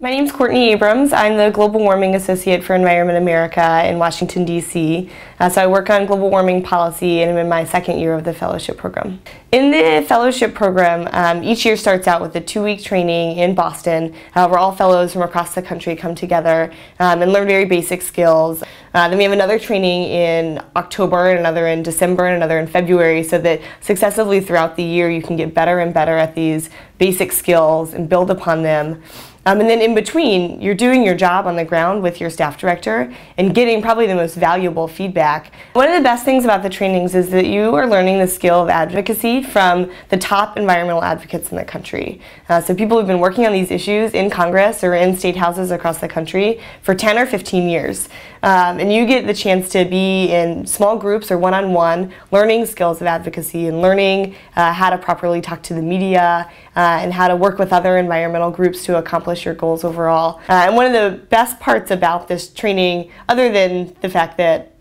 My name's Courtney Abrams. I'm the Global Warming Associate for Environment America in Washington, D.C. So I work on global warming policy and I'm in my second year of the fellowship program. In the fellowship program, each year starts out with a 2-week training in Boston where all fellows from across the country come together and learn very basic skills. Then we have another training in October, and another in December, and another in February, so that successively throughout the year you can get better and better at these basic skills and build upon them. And then in between, you're doing your job on the ground with your staff director and getting probably the most valuable feedback. One of the best things about the trainings is that you are learning the skill of advocacy from the top environmental advocates in the country. So people who've been working on these issues in Congress or in state houses across the country for 10 or 15 years. And you get the chance to be in small groups or one-on-one, learning skills of advocacy and learning how to properly talk to the media and how to work with other environmental groups to accomplish your goals overall. And one of the best parts about this training, other than the fact that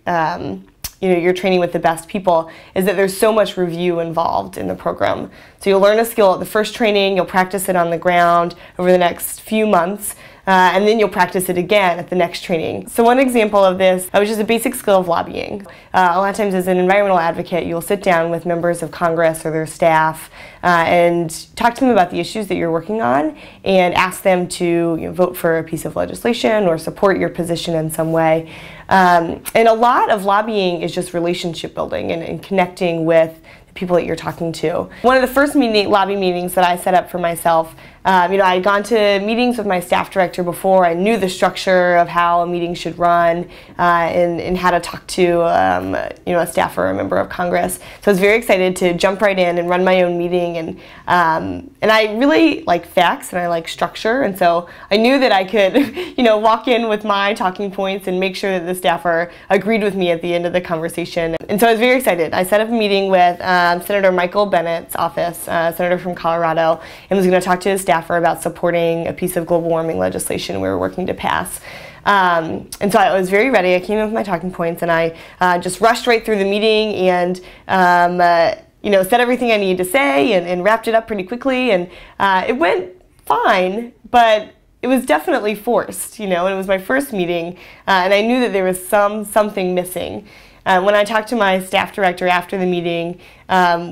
you're training with the best people, is that there's so much review involved in the program. So you'll learn a skill at the first training, you'll practice it on the ground over the next few months, and then you'll practice it again at the next training. So one example of this, which is a basic skill of lobbying. A lot of times as an environmental advocate, you'll sit down with members of Congress or their staff and talk to them about the issues that you're working on and ask them to vote for a piece of legislation or support your position in some way. And a lot of lobbying is just relationship building and connecting with the people that you're talking to. One of the first lobby meetings that I set up for myself, I had gone to meetings with my staff director before. I knew the structure of how a meeting should run and how to talk to a staff or a member of Congress. So I was very excited to jump right in and run my own meeting. And I really like facts and I like structure. And so I knew that I could walk in with my talking points and make sure that the staffer agreed with me at the end of the conversation. And so I was very excited. I set up a meeting with Senator Michael Bennett's office, senator from Colorado, and was going to talk to his staffer about supporting a piece of global warming legislation we were working to pass. And so I was very ready. I came in with my talking points and I just rushed right through the meeting and said everything I needed to say and wrapped it up pretty quickly, and it went fine, but it was definitely forced, and it was my first meeting, and I knew that there was something missing. When I talked to my staff director after the meeting,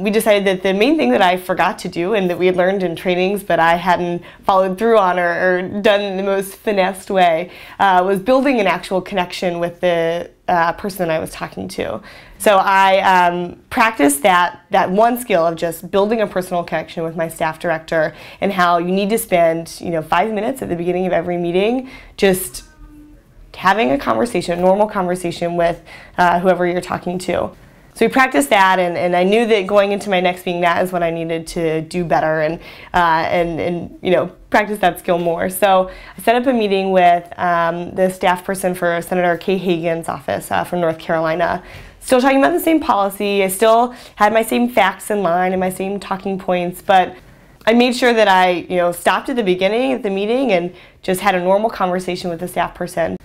we decided that the main thing that I forgot to do and that we had learned in trainings but I hadn't followed through on or done in the most finessed way was building an actual connection with the person I was talking to. So I practiced that one skill of just building a personal connection with my staff director, and how you need to spend 5 minutes at the beginning of every meeting just having a conversation, a normal conversation with whoever you're talking to. So we practiced that, and I knew that going into my next meeting, that is what I needed to do better and practice that skill more. So I set up a meeting with the staff person for Senator Kay Hagan's office from North Carolina. Still talking about the same policy. I still had my same facts in line and my same talking points, but I made sure that I stopped at the beginning of the meeting and just had a normal conversation with the staff person.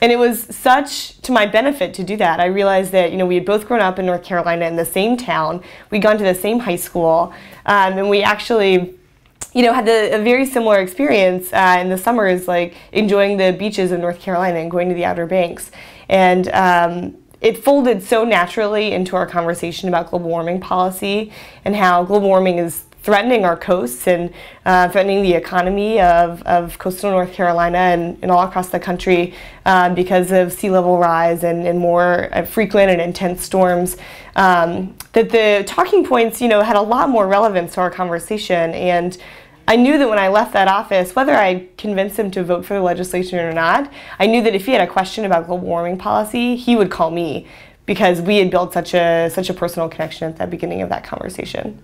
And it was such to my benefit to do that. I realized that we had both grown up in North Carolina in the same town. We'd gone to the same high school, and we actually had a very similar experience in the summers, like enjoying the beaches of North Carolina and going to the Outer Banks. And it folded so naturally into our conversation about global warming policy and how global warming is threatening our coasts and threatening the economy of coastal North Carolina and all across the country because of sea level rise and more frequent and intense storms. That the talking points had a lot more relevance to our conversation, and I knew that when I left that office, whether I convinced him to vote for the legislation or not, I knew that if he had a question about global warming policy, he would call me, because we had built such a personal connection at the beginning of that conversation.